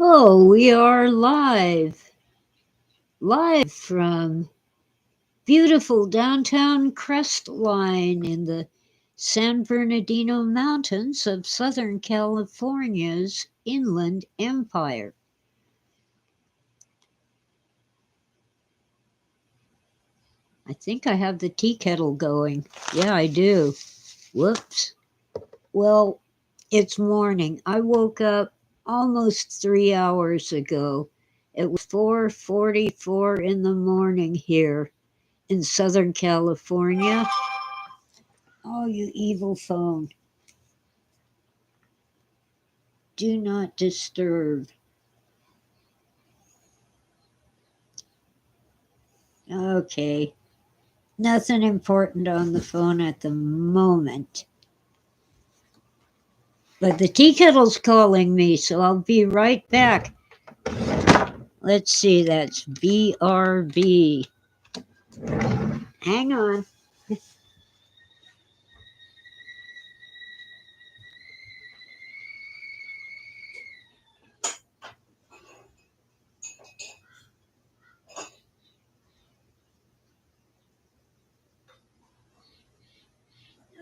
Oh, we are live from beautiful downtown Crestline in the San Bernardino Mountains of Southern California's Inland Empire. I think I have the tea kettle going. Yeah, I do. Whoops. Well, it's morning. I woke up almost 3 hours ago. It was 4:44 in the morning here in Southern California. Oh, you evil phone. Do not disturb. Okay. Nothing important on the phone at the moment. But the tea kettle's calling me, so I'll be right back. Let's see, that's BRB. Hang on.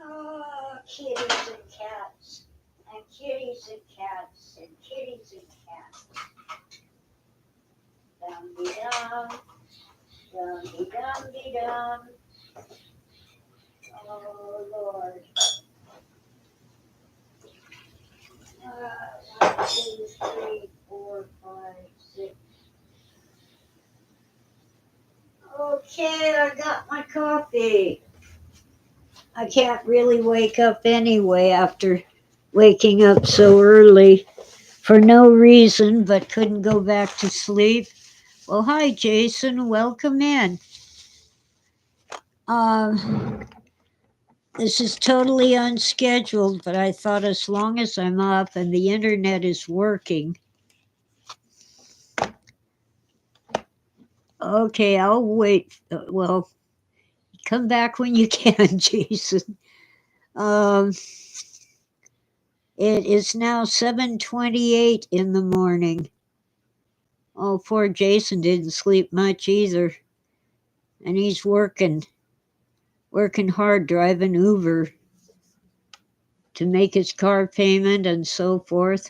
Oh, kitties and cats. And kitties and cats. And kitties and cats. Dum-de-dum. Dum-de-dum-de-dum. Oh, Lord. 1, 2, 3, 4, 5, 6. Okay, I got my coffee. I can't really wake up anyway after waking up so early for no reason, but couldn't go back to sleep. Well, hi, Jason. Welcome in. This is totally unscheduled, but I thought as long as I'm up and the internet is working. Okay, I'll wait. Well, come back when you can, Jason. It is now 7:28 in the morning. Oh, poor Jason didn't sleep much either. And he's working hard driving Uber to make his car payment and so forth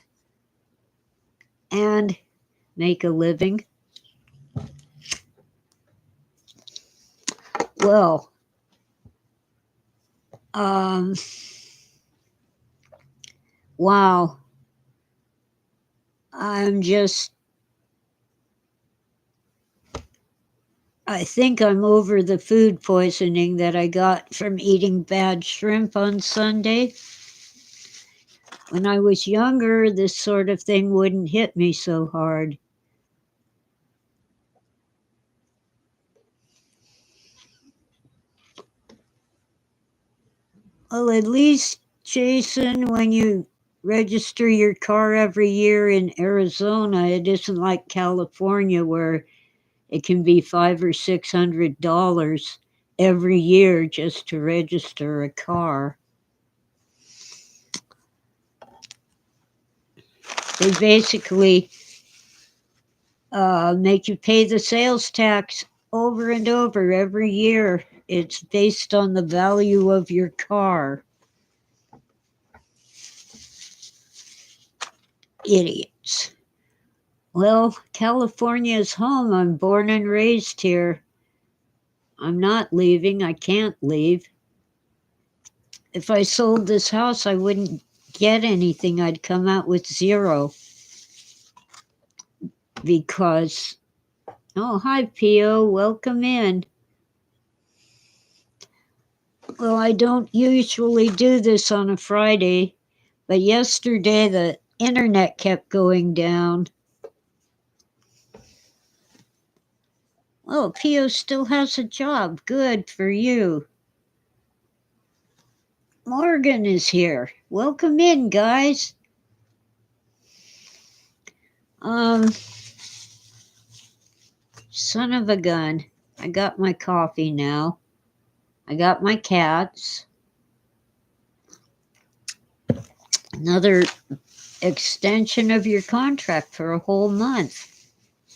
and make a living. Well, wow. I think I'm over the food poisoning that I got from eating bad shrimp on Sunday. When I was younger, this sort of thing wouldn't hit me so hard. Well, at least, Jason, when you register your car every year in Arizona, it isn't like California where it can be $500 or $600 every year just to register a car. They basically make you pay the sales tax over and over every year. It's based on the value of your car. Idiots. Well, California is home. I'm born and raised here. I'm not leaving. I can't leave. If I sold this house, I wouldn't get anything. I'd come out with zero. Because, oh, hi, Pio. Welcome in. Well, I don't usually do this on a Friday, but yesterday the internet kept going down. Oh, Pio still has a job. Good for you. Morgan is here. Welcome in, guys. Son of a gun. I got my coffee now. I got my cats. Another extension of your contract for a whole month.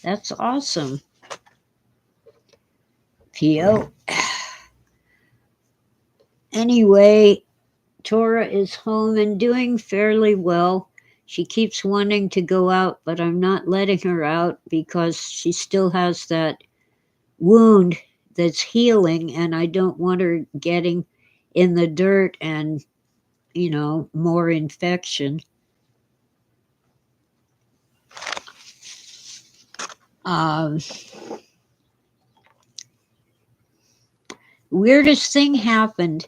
That's awesome. PO. Anyway, Tora is home and doing fairly well. She keeps wanting to go out, but I'm not letting her out because she still has that wound that's healing, and I don't want her getting in the dirt and, more infection. Um, Weirdest thing happened.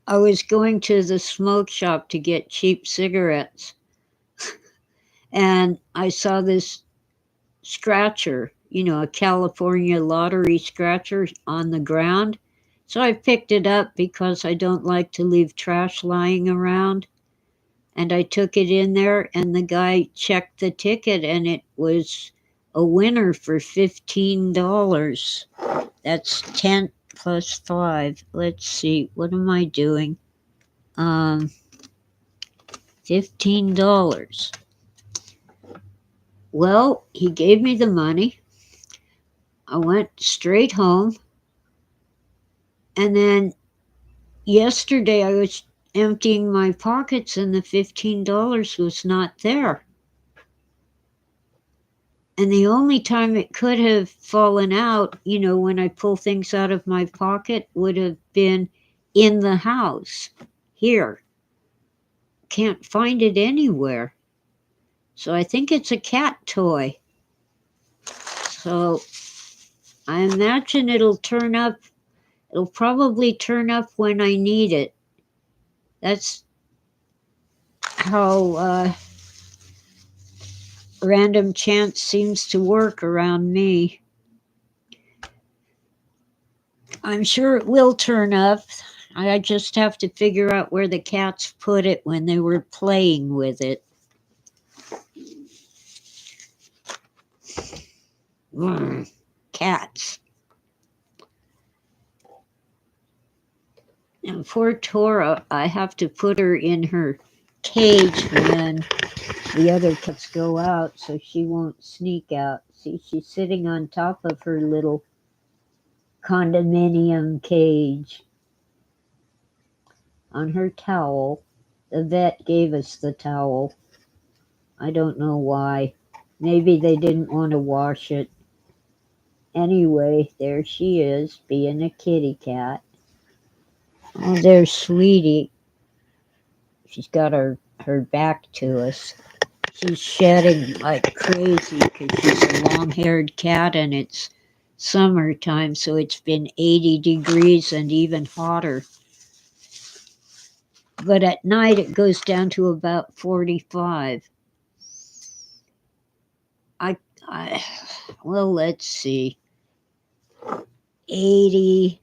I was going to the smoke shop to get cheap cigarettes, and I saw this scratcher, a California lottery scratcher on the ground. So I picked it up because I don't like to leave trash lying around. And I took it in there, and the guy checked the ticket, and it was a winner for $15. That's 10 plus 5. Let's see, what am I doing? $15. Well, he gave me the money. I went straight home. And then yesterday I was emptying my pockets and the $15 was not there. And the only time it could have fallen out, when I pull things out of my pocket, would have been in the house here. Can't find it anywhere. So I think it's a cat toy. So I imagine it'll turn up. It'll probably turn up when I need it. That's how random chance seems to work around me. I'm sure it will turn up. I just have to figure out where the cats put it when they were playing with it. Cats. And poor Tora, I have to put her in her cage when the other cats go out so she won't sneak out. See, she's sitting on top of her little condominium cage on her towel. The vet gave us the towel. I don't know why. Maybe they didn't want to wash it. Anyway, there she is, being a kitty cat. Oh, there's Sweetie. She's got her back to us. She's shedding like crazy because she's a long-haired cat and it's summertime, so it's been 80 degrees and even hotter. But at night it goes down to about 45. Well, let's see. 80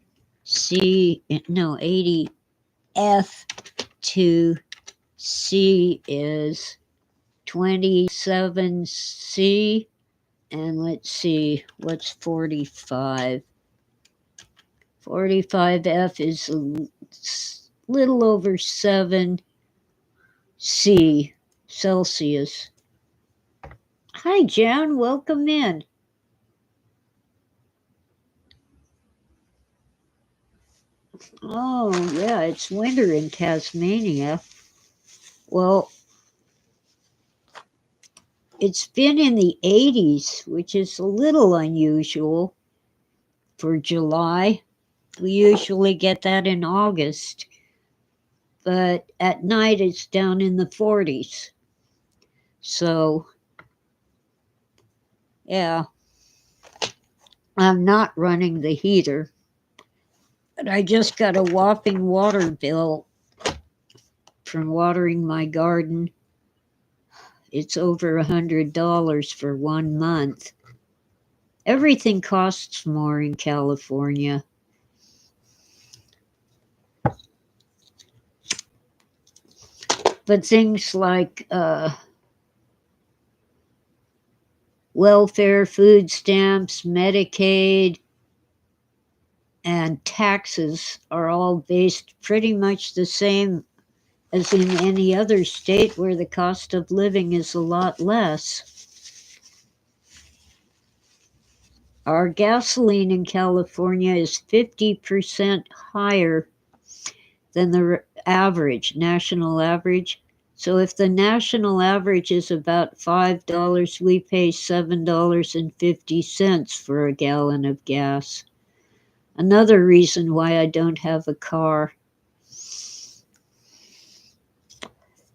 F to C is 27C. And let's see, what's 45? 45F is a little over 7C Celsius. Hi, Jan, welcome in. Oh, yeah, it's winter in Tasmania. Well, it's been in the 80s, which is a little unusual for July. We usually get that in August, but at night it's down in the 40s. So, yeah, I'm not running the heater, but I just got a whopping water bill from watering my garden. It's over $100 for 1 month. Everything costs more in California. But things like welfare, food stamps, Medicaid, and taxes are all based pretty much the same as in any other state where the cost of living is a lot less. Our gasoline in California is 50% higher than the average, national average. So if the national average is about $5, we pay $7.50 for a gallon of gas. Another reason why I don't have a car.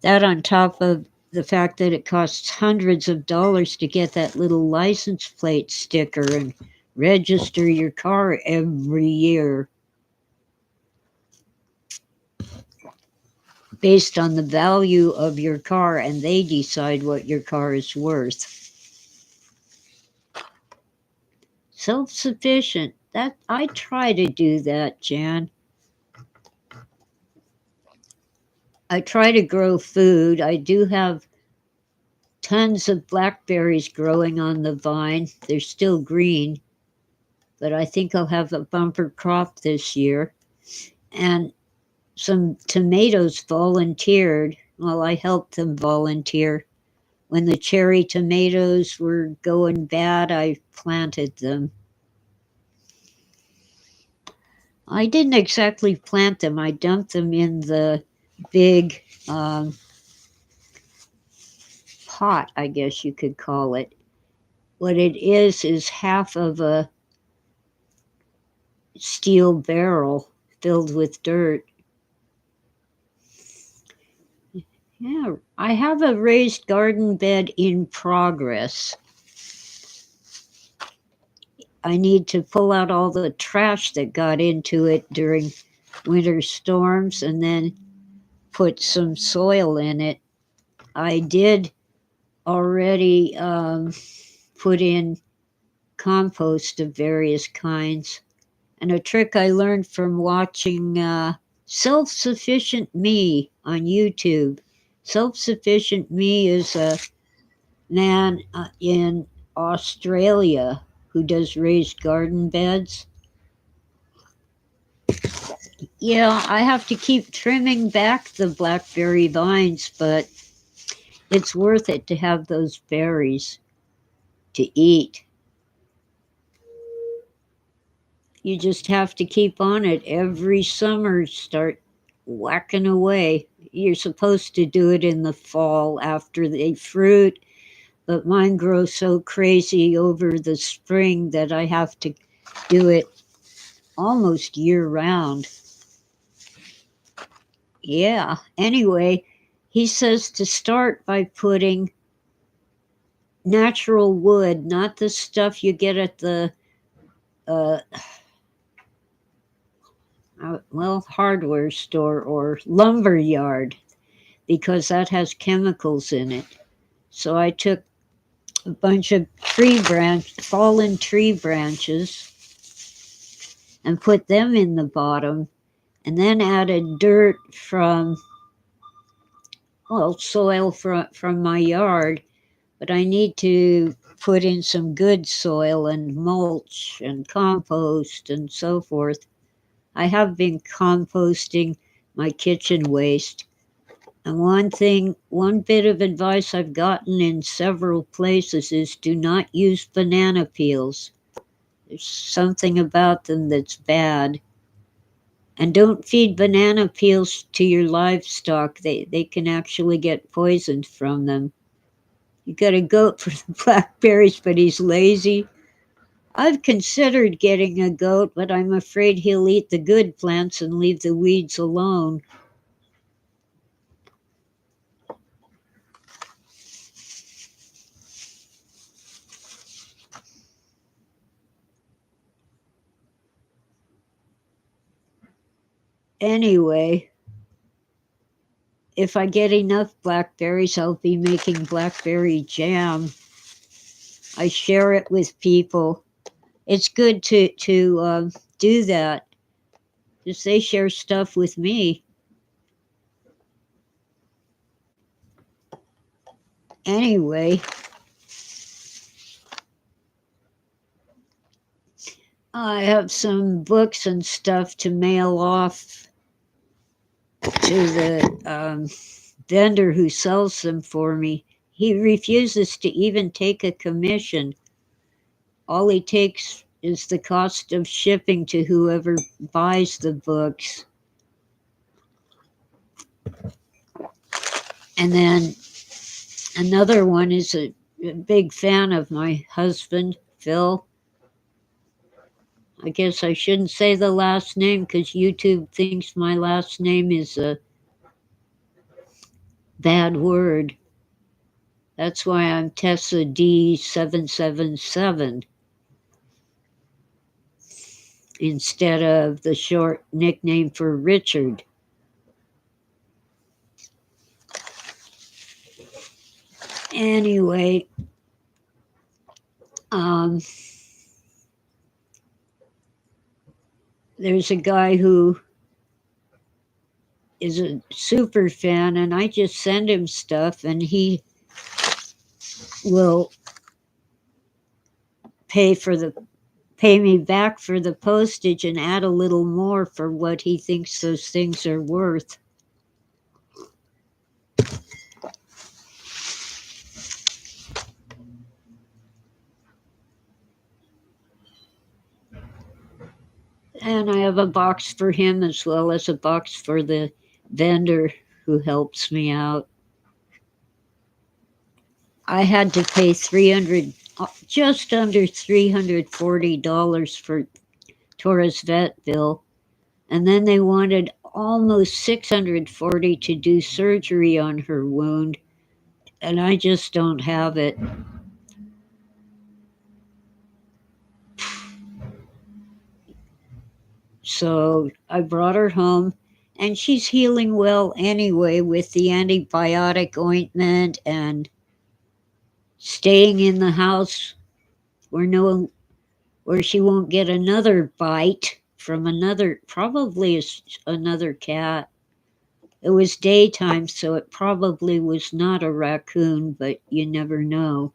That on top of the fact that it costs hundreds of dollars to get that little license plate sticker and register your car every year based on the value of your car, and they decide what your car is worth. Self-sufficient. That I try to do that, Jan. I try to grow food. I do have tons of blackberries growing on the vine. They're still green, but I think I'll have a bumper crop this year. And some tomatoes volunteered. Well, I helped them volunteer. When the cherry tomatoes were going bad, I planted them. I didn't exactly plant them. I dumped them in the big pot, I guess you could call it. What it is half of a steel barrel filled with dirt. Yeah, I have a raised garden bed in progress. I need to pull out all the trash that got into it during winter storms and then put some soil in it. I did already put in compost of various kinds. And a trick I learned from watching Self-Sufficient Me on YouTube. Self-Sufficient Me is a man in Australia who does raised garden beds. Yeah, I have to keep trimming back the blackberry vines, but it's worth it to have those berries to eat. You just have to keep on it every summer, start whacking away. You're supposed to do it in the fall after they fruit, but mine grow so crazy over the spring that I have to do it almost year round. Yeah, anyway, he says to start by putting natural wood, not the stuff you get at the uh, hardware store or lumber yard, because that has chemicals in it. So I took a bunch of fallen tree branches and put them in the bottom, and then added dirt soil from my yard. But I need to put in some good soil and mulch and compost and so forth. I have been composting my kitchen waste. And one bit of advice I've gotten in several places is do not use banana peels. There's something about them that's bad. And don't feed banana peels to your livestock. They can actually get poisoned from them. You got a goat for the blackberries, but he's lazy. I've considered getting a goat, but I'm afraid he'll eat the good plants and leave the weeds alone. Anyway, if I get enough blackberries, I'll be making blackberry jam. I share it with people. It's good to do that, because they share stuff with me. Anyway, I have some books and stuff to mail off to the vendor who sells them for me. He refuses to even take a commission. All he takes is the cost of shipping to whoever buys the books. And then another one is a big fan of my husband, Phil. I guess I shouldn't say the last name because YouTube thinks my last name is a bad word. That's why I'm Tessa D777 instead of the short nickname for Richard. Anyway, there's a guy who is a super fan, and I just send him stuff, and he will pay me back for the postage and add a little more for what he thinks those things are worth. And I have a box for him as well as a box for the vendor who helps me out. I had to pay just under $340 for Torres vet bill, and then they wanted almost $640 to do surgery on her wound, and I just don't have it. So I brought her home, and she's healing well anyway with the antibiotic ointment and staying in the house where she won't get another bite from probably another cat. It was daytime, so it probably was not a raccoon, but you never know.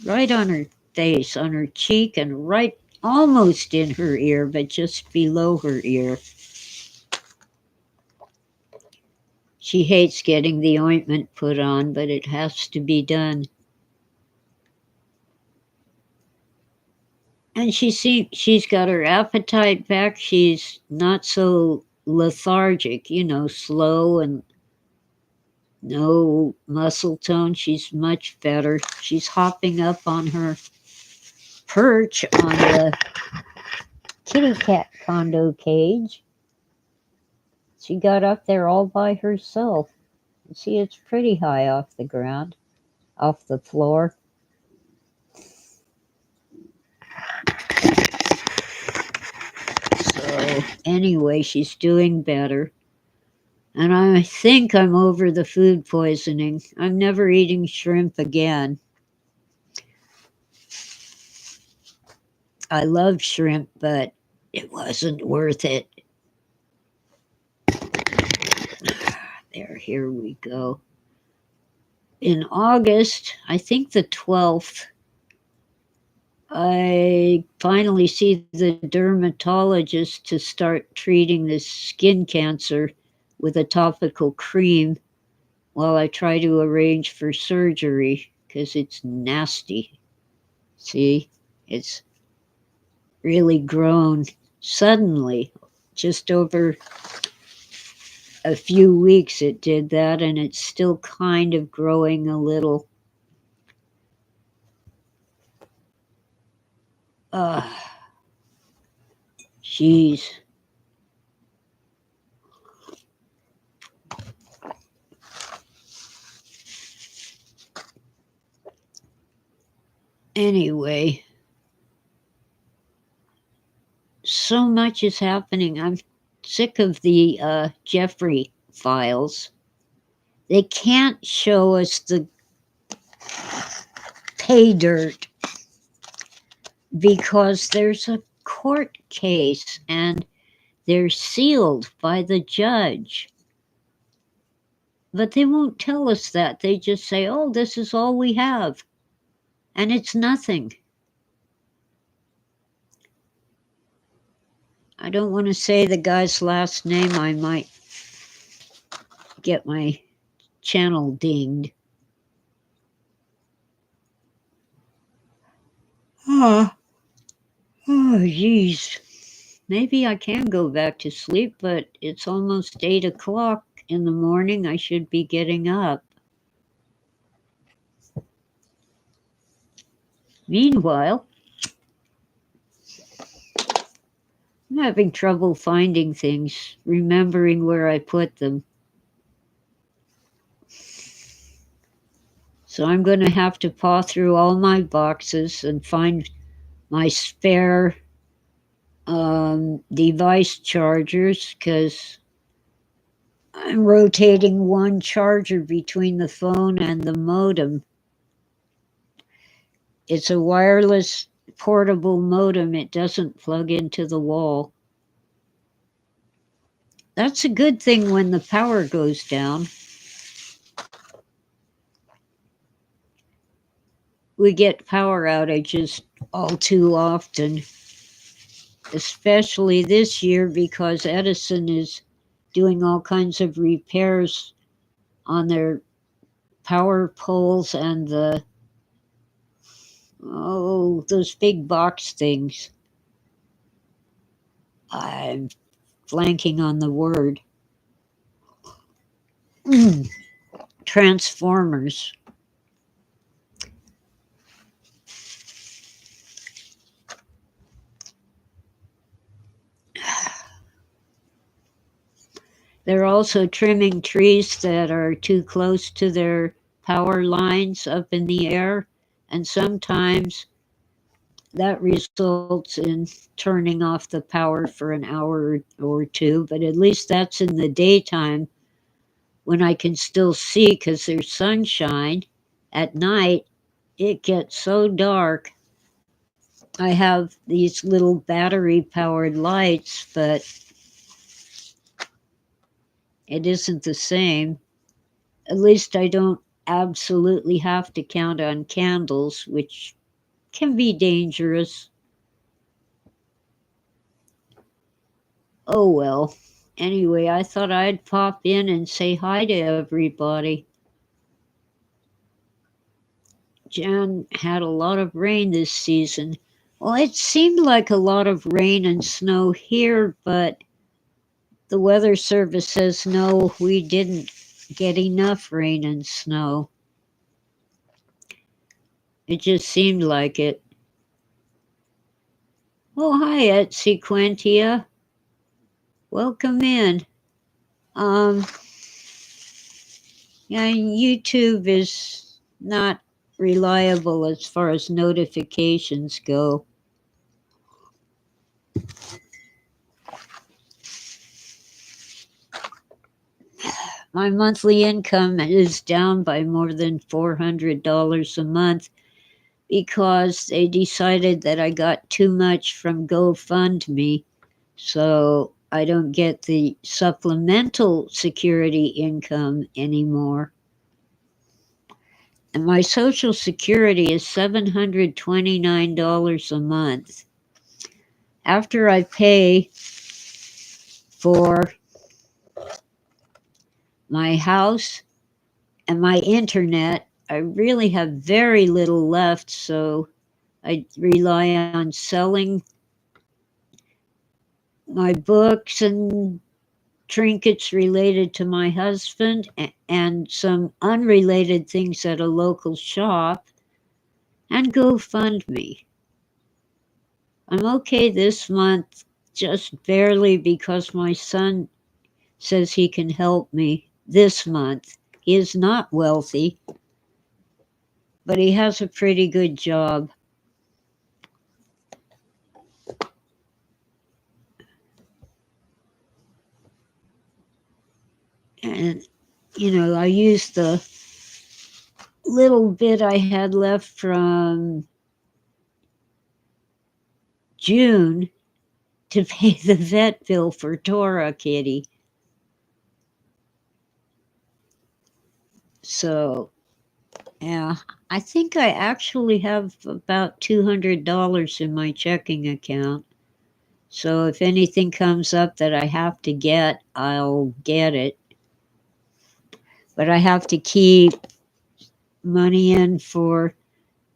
Right on her face, on her cheek, and right almost in her ear, but just below her ear. She hates getting the ointment put on, but it has to be done. And she's got her appetite back. She's not so lethargic, slow and no muscle tone. She's much better. She's hopping up on her perch on the kitty cat condo cage. She got up there all by herself. See, it's pretty high off the ground, off the floor. So, anyway, she's doing better. And I think I'm over the food poisoning. I'm never eating shrimp again. I love shrimp, but it wasn't worth it. There, here we go. In August, I think the 12th, I finally see the dermatologist to start treating this skin cancer with a topical cream while I try to arrange for surgery because it's nasty. See, it's really grown suddenly, just over a few weeks it did that, and it's still kind of growing a little. Jeez. Anyway, so much is happening. I'm sick of the Jeffrey files. They can't show us the pay dirt because there's a court case and they're sealed by the judge. But they won't tell us that. They just say, oh, this is all we have. And it's nothing. I don't want to say the guy's last name. I might get my channel dinged. Oh, geez. Maybe I can go back to sleep, but it's almost 8 o'clock in the morning. I should be getting up. Meanwhile, I'm having trouble finding things, remembering where I put them. So I'm going to have to paw through all my boxes and find my spare device chargers, because I'm rotating one charger between the phone and the modem. It's a wireless portable modem. It doesn't plug into the wall. That's a good thing when the power goes down. We get power outages all too often, especially this year because Edison is doing all kinds of repairs on their power poles and those big box things. I'm blanking on the word. Transformers. They're also trimming trees that are too close to their power lines up in the air, and sometimes that results in turning off the power for an hour or two, but at least that's in the daytime when I can still see because there's sunshine. At night, it gets so dark. I have these little battery powered lights, but it isn't the same. At least I don't absolutely have to count on candles, which can be dangerous. Oh well. Anyway, I thought I'd pop in and say hi to everybody. Jan had a lot of rain this season. Well, it seemed like a lot of rain and snow here, but the weather service says no, we didn't get enough rain and snow. It just seemed like it. Oh, hi, Etsy Quentia. Welcome in. Um, yeah, YouTube is not reliable as far as notifications go. My monthly income is down by more than $400 a month because they decided that I got too much from GoFundMe, so I don't get the supplemental security income anymore. And my Social Security is $729 a month. After I pay for my house and my internet, I really have very little left, so I rely on selling my books and trinkets related to my husband and some unrelated things at a local shop and GoFundMe. I'm okay this month, just barely, because my son says he can help me this month. He is not wealthy, but he has a pretty good job. And, I used the little bit I had left from June to pay the vet bill for Tora Kitty. So, yeah, I think I actually have about $200 in my checking account. So if anything comes up that I have to get, I'll get it. But I have to keep money in for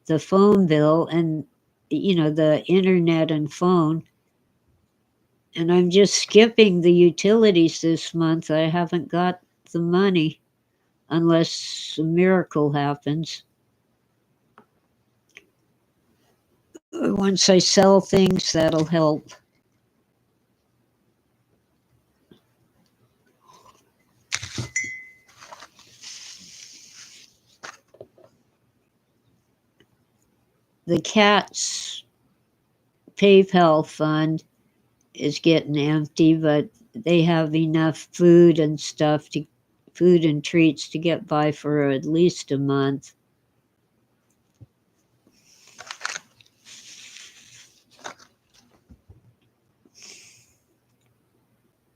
the phone bill and, the internet and phone. And I'm just skipping the utilities this month. I haven't got the money unless a miracle happens. Once I sell things, that'll help. The cat's PayPal fund is getting empty, but they have enough food and treats to get by for at least a month.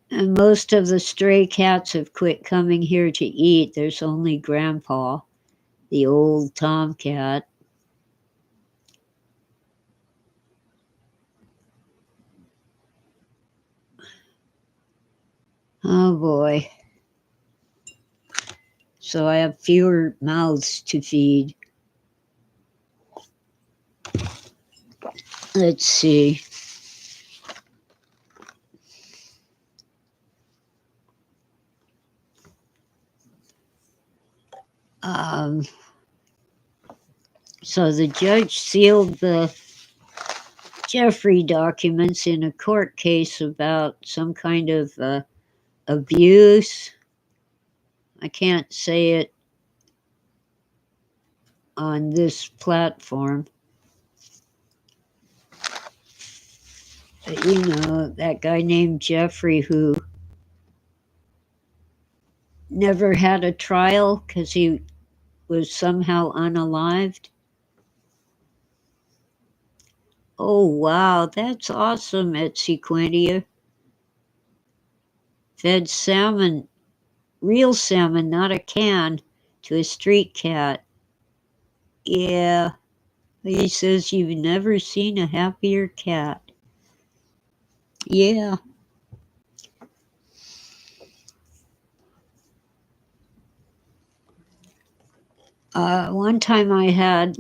And most of the stray cats have quit coming here to eat. There's only Grandpa, the old tomcat. Oh boy. So I have fewer mouths to feed. Let's see. Um, so the judge sealed the Jeffrey documents in a court case about some kind of abuse. I can't say it on this platform. But that guy named Jeffrey who never had a trial because he was somehow unalived. Oh, wow, that's awesome at Sequentia. Fed salmon, real salmon, not a can, to a street cat. Yeah, he says you've never seen a happier cat. Yeah. One time I had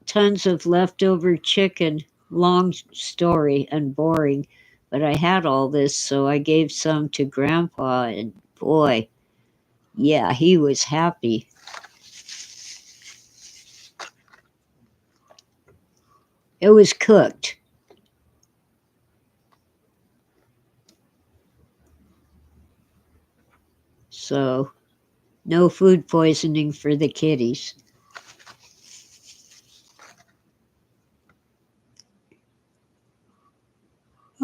tons of leftover chicken. Long story and boring, but I had all this, so I gave some to Grandpa, and boy, yeah, he was happy. It was cooked. So, no food poisoning for the kitties.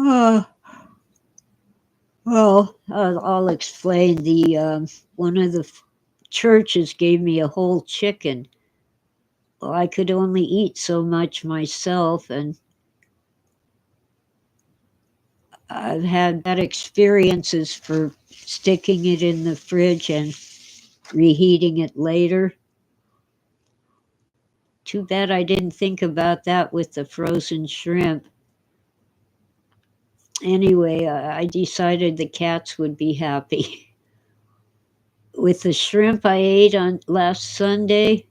Uh, I'll explain. One of the churches gave me a whole chicken. Well, I could only eat so much myself, and I've had bad experiences for sticking it in the fridge and reheating it later. Too bad I didn't think about that with the frozen shrimp. Anyway, I decided the cats would be happy. With the shrimp I ate on last Sunday,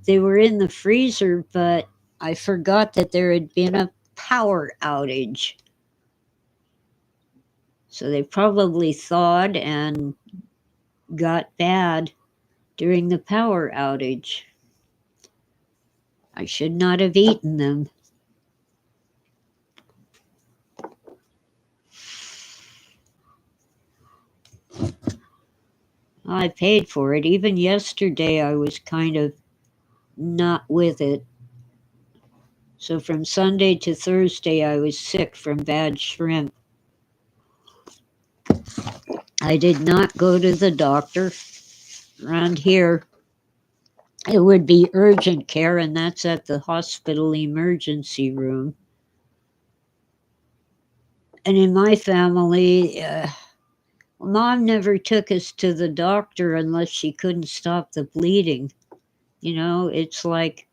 they were in the freezer, but I forgot that there had been a power outage. So they probably thawed and got bad during the power outage. I should not have eaten them. I paid for it. Even yesterday, I was kind of not with it. So from Sunday to Thursday, I was sick from bad shrimp. I did not go to the doctor. Around here, it would be urgent care, and that's at the hospital emergency room. And in my family, Mom never took us to the doctor unless she couldn't stop the bleeding. It's like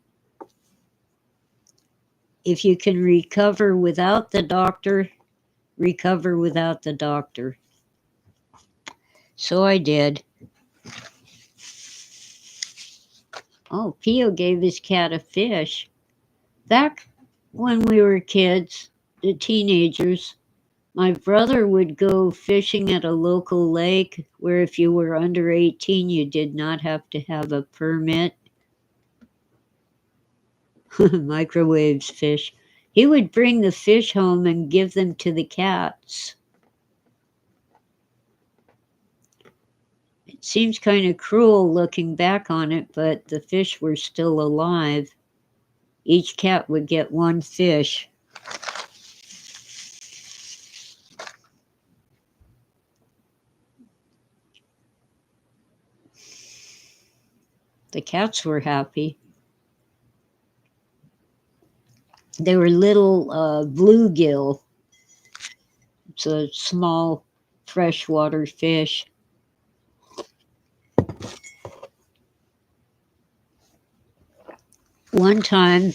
if you can recover without the doctor, recover without the doctor. So I did. Oh, Pio gave his cat a fish. Back when we were kids, the teenagers, my brother would go fishing at a local lake where if you were under 18, you did not have to have a permit. Microwaves fish. He would bring the fish home and give them to the cats. It seems kind of cruel looking back on it, but the fish were still alive. Each cat would get one fish. The cats were happy. They were little bluegill. It's a small freshwater fish. One time,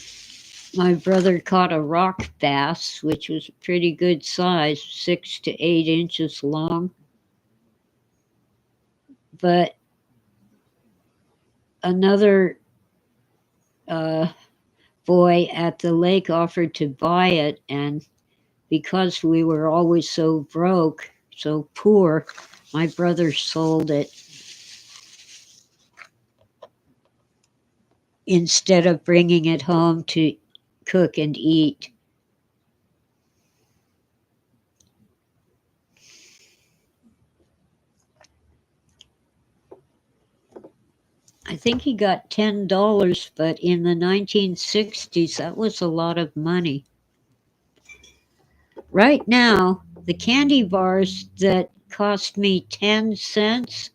my brother caught a rock bass, which was a pretty good size, 6 to 8 inches long. But another boy at the lake offered to buy it, and because we were always so broke, so poor, my brother sold it instead of bringing it home to cook and eat. I think he got $10, but in the 1960s, that was a lot of money. Right now, the candy bars that cost me 10 cents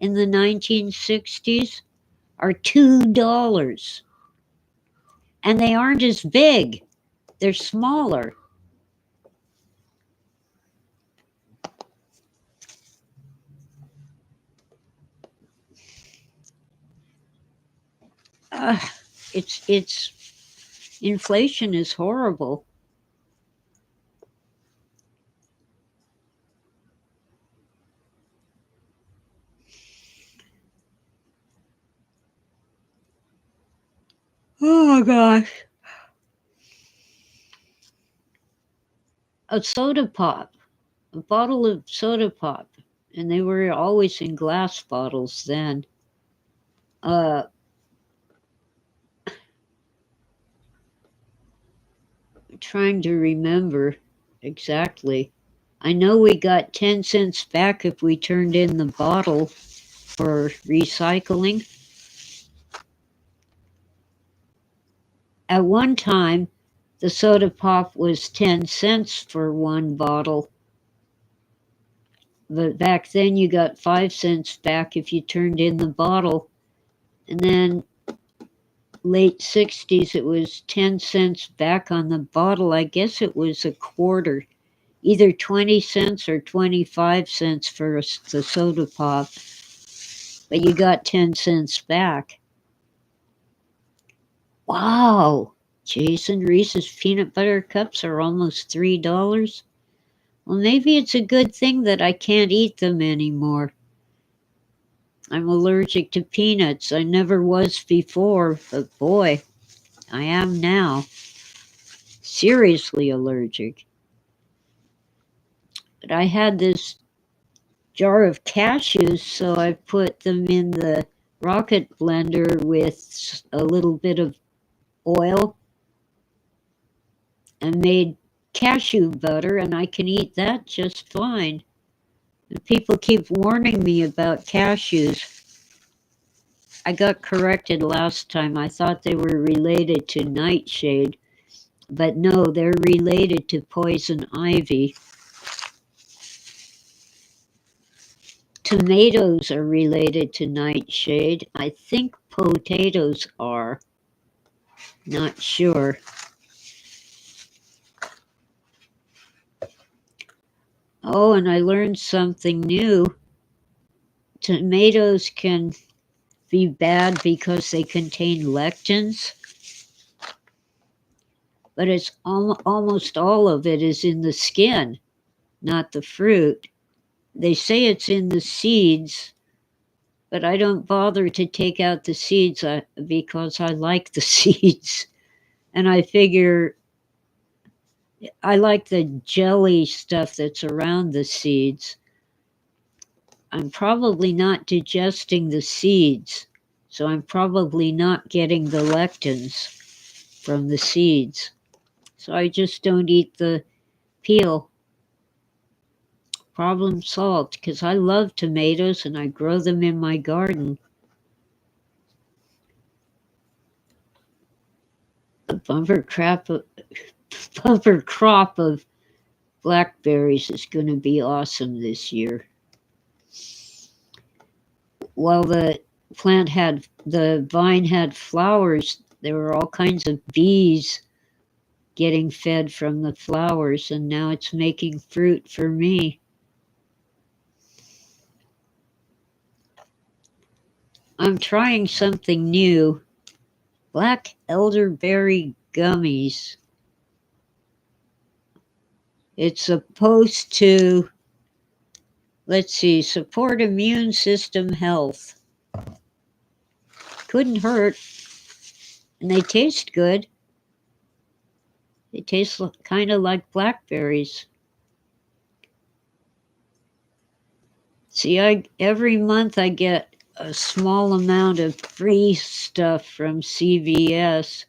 in the 1960s are $2. And they aren't as big, they're smaller. It's inflation is horrible. Oh gosh. A soda pop, a bottle of soda pop, and they were always in glass bottles then. Uh, Trying to remember exactly. I know we got 10 cents back if we turned in the bottle for recycling. At one time, the soda pop was 10 cents for one bottle. But back then you got 5 cents back if you turned in the bottle. And then late 60s, it was 10 cents back on the bottle. I guess it was a quarter, either 20 cents or 25 cents for the soda pop. But you got 10 cents back. Wow! Jason, Reese's peanut butter cups are almost $3. Well, maybe it's a good thing that I can't eat them anymore. I'm allergic to peanuts. I never was before, but boy, I am now. Seriously allergic. But I had this jar of cashews, so I put them in the rocket blender with a little bit of oil and made cashew butter, and I can eat that just fine. And people keep warning me about cashews. I got corrected last time. I thought they were related to nightshade, but no, they're related to poison ivy. Tomatoes are related to nightshade. I think potatoes are. Not sure. Oh, and I learned something new. Tomatoes can be bad because they contain lectins, but it's almost all of it is in the skin. not the fruit. They say it's in the seeds, but I don't bother to take out the seeds because I like the seeds. And I figure I like the jelly stuff that's around the seeds. I'm probably not digesting the seeds, so I'm probably not getting the lectins from the seeds. So I just don't eat the peel. Problem solved, because I love tomatoes and I grow them in my garden. A bumper crop of blackberries is going to be awesome this year. While the vine had flowers, there were all kinds of bees getting fed from the flowers, and now it's making fruit for me. I'm trying something new. Black elderberry gummies. It's supposed to, support immune system health. Couldn't hurt. And they taste good. They taste kind of like blackberries. See, every month I get a small amount of free stuff from CVS,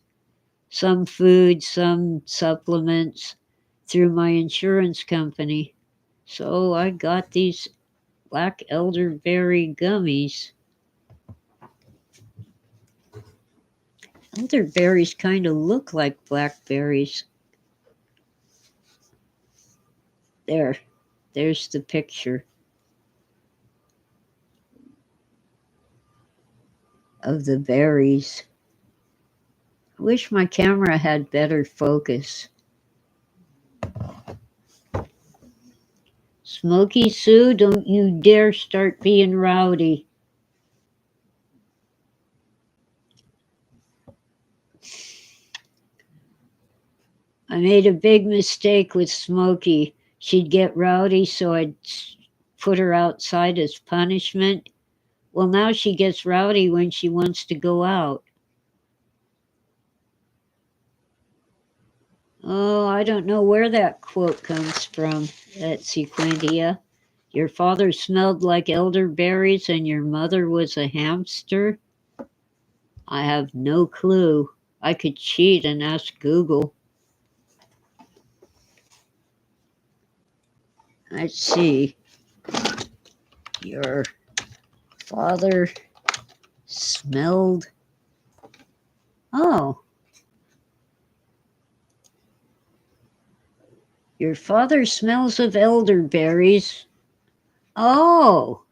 some food, some supplements through my insurance company. So I got these black elderberry gummies. Elderberries kind of look like blackberries. There's the picture of the berries. I wish my camera had better focus. Smokey Sue, don't you dare start being rowdy. I made a big mistake with Smokey. She'd get rowdy, so I'd put her outside as punishment. Well, now she gets rowdy when she wants to go out. Oh, I don't know where that quote comes from, at Sequentia. Your father smelled like elderberries and your mother was a hamster? I have no clue. I could cheat and ask Google. Let's see. Your father smelled. Oh. Your father smells of elderberries. Oh.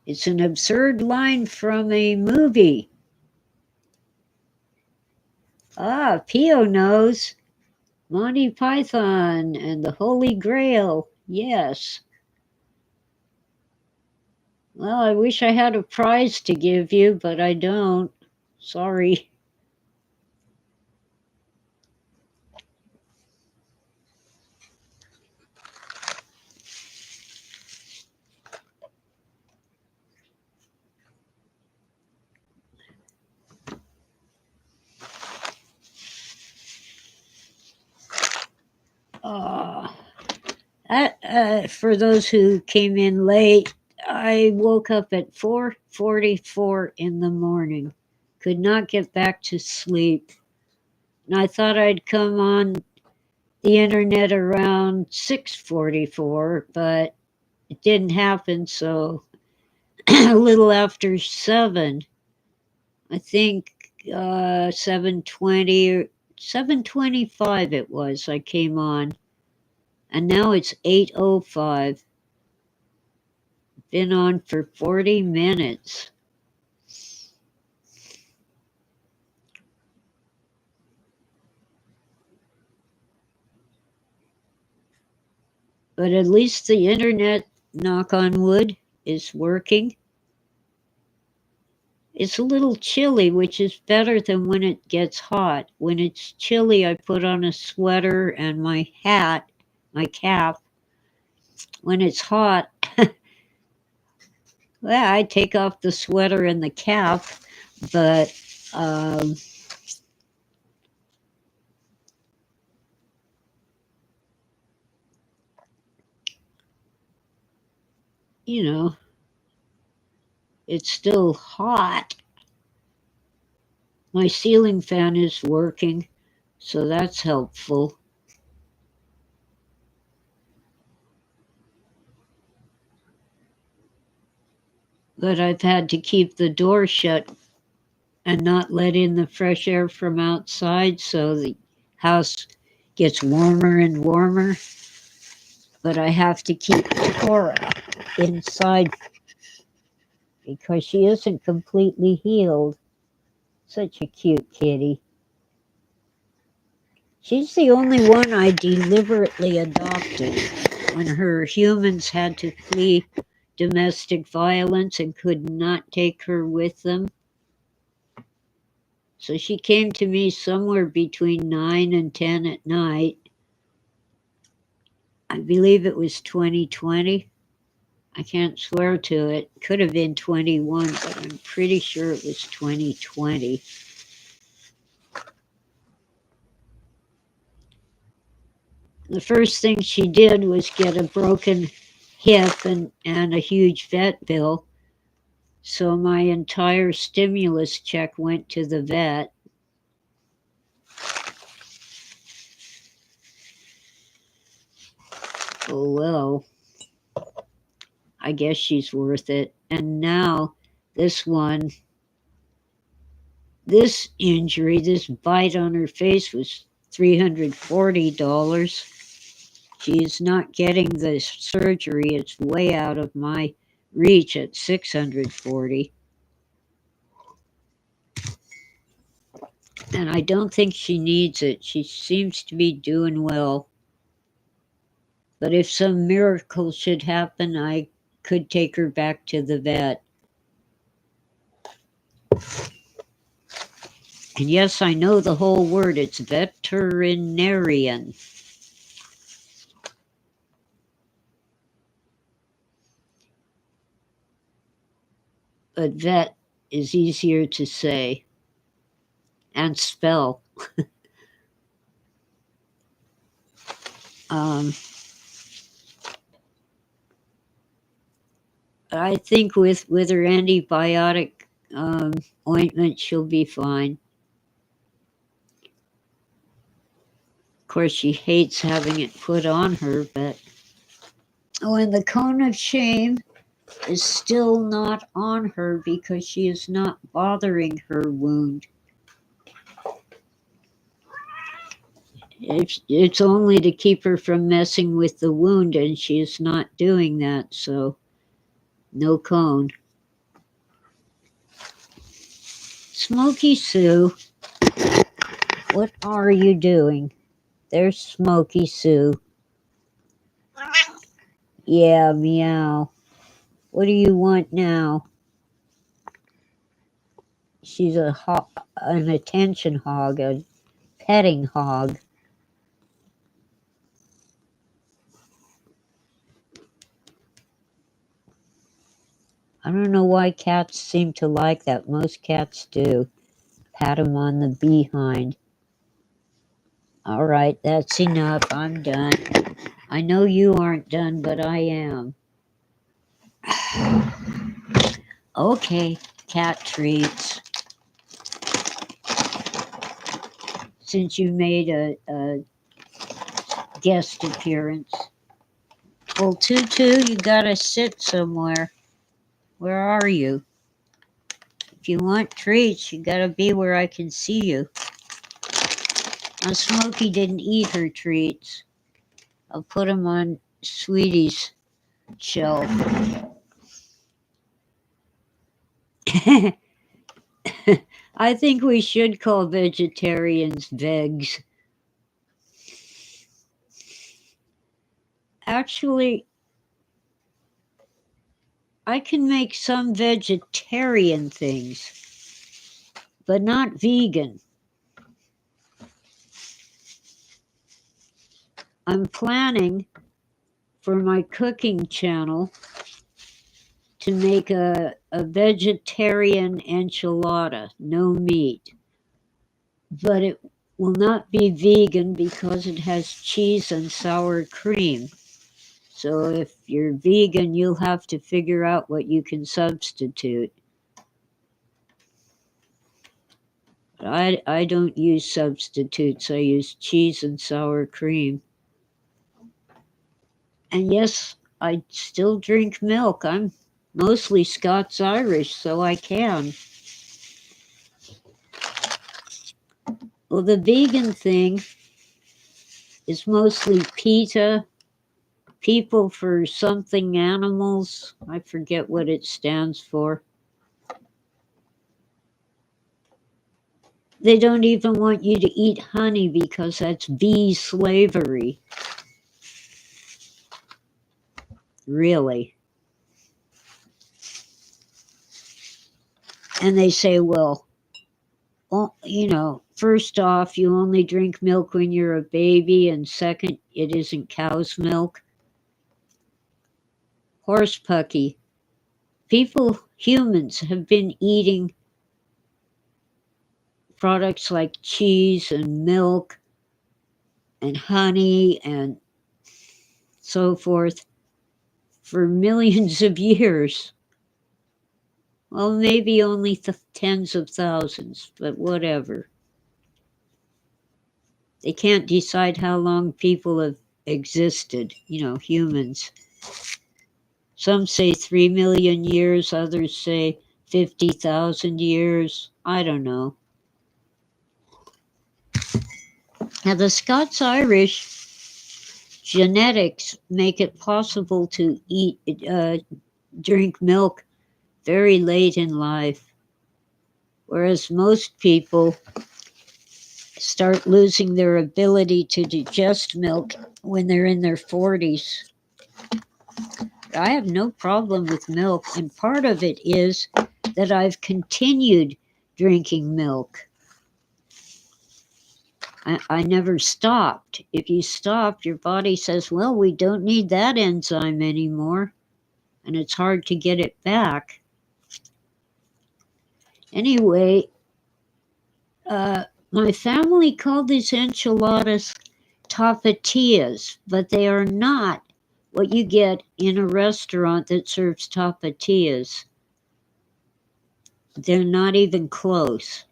It's an absurd line from a movie. Ah, Pio knows. Monty Python and the Holy Grail. Yes. Well, I wish I had a prize to give you, but I don't. Sorry. For those who came in late, I woke up at 4:44 in the morning. Could not get back to sleep. And I thought I'd come on the internet around 6:44, but it didn't happen, so a little after 7. I think 7:20 or 7:25 it was I came on. And now it's 8:05. Been on for 40 minutes. But at least the internet, knock on wood, is working. It's a little chilly, which is better than when it gets hot. When it's chilly, I put on a sweater and my hat, my cap. When it's hot, well, I take off the sweater and the cap, but you know, it's still hot. My ceiling fan is working, so that's helpful. But I've had to keep the door shut and not let in the fresh air from outside, so the house gets warmer and warmer. But I have to keep Cora inside because she isn't completely healed. Such a cute kitty. She's the only one I deliberately adopted when her humans had to flee domestic violence and could not take her with them. So she came to me somewhere between 9 and 10 at night. I believe it was 2020. I can't swear to it. Could have been 21, but I'm pretty sure it was 2020. The first thing she did was get a broken hip and a huge vet bill. So my entire stimulus check went to the vet. Oh well, I guess she's worth it. And now this one, this injury, this bite on her face was $340. She's not getting the surgery. It's way out of my reach at $640. And I don't think she needs it. She seems to be doing well. But if some miracle should happen, I could take her back to the vet. And yes, I know the whole word. It's veterinarian. But vet is easier to say and spell. I think with her antibiotic ointment, she'll be fine. Of course, she hates having it put on her, but and the cone of shame is still not on her because she is not bothering her wound. It's only to keep her from messing with the wound, and she is not doing that, so no cone. Smoky Sue, what are you doing? There's Smoky Sue. Yeah, meow. What do you want now? She's an attention hog, a petting hog. I don't know why cats seem to like that. Most cats do. Pat them on the behind. All right, that's enough. I'm done. I know you aren't done, but I am. Okay, cat treats. Since you made a guest appearance. Well, Tutu, you gotta sit somewhere. Where are you? If you want treats, you gotta be where I can see you. Now, Smokey didn't eat her treats. I'll put them on Sweetie's shelf. I think we should call vegetarians vegs. Actually, I can make some vegetarian things. but not vegan. I'm planning for my cooking channel to make a vegetarian enchilada, no meat. But it will not be vegan because it has cheese and sour cream. So if you're vegan, you'll have to figure out what you can substitute. But I don't use substitutes. I use cheese and sour cream. And yes, I still drink milk. I'm mostly Scots-Irish, so I can. Well, the vegan thing is mostly PETA, people for something animals. I forget what it stands for. They don't even want you to eat honey because that's bee slavery. Really. And they say, well, first off, you only drink milk when you're a baby, and second, it isn't cow's milk. Horse pucky. Humans have been eating products like cheese and milk and honey and so forth for millions of years. Well, maybe only tens of thousands, but whatever. They can't decide how long people have existed, humans. Some say 3 million years, others say 50,000 years. I don't know. Now, the Scots-Irish genetics make it possible to drink milk very late in life, whereas most people start losing their ability to digest milk when they're in their 40s. I have no problem with milk, and part of it is that I've continued drinking milk. I never stopped. If you stop, your body says, well, we don't need that enzyme anymore, and it's hard to get it back. Anyway, my family called these enchiladas tapatillas, but they are not what you get in a restaurant that serves tapatillas. They're not even close.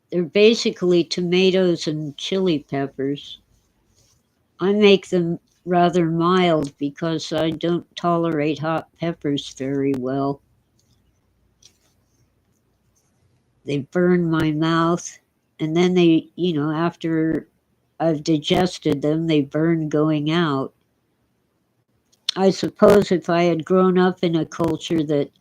They're basically tomatoes and chili peppers. I make them rather mild because I don't tolerate hot peppers very well. They burn my mouth, and then they, after I've digested them, they burn going out. I suppose if I had grown up in a culture that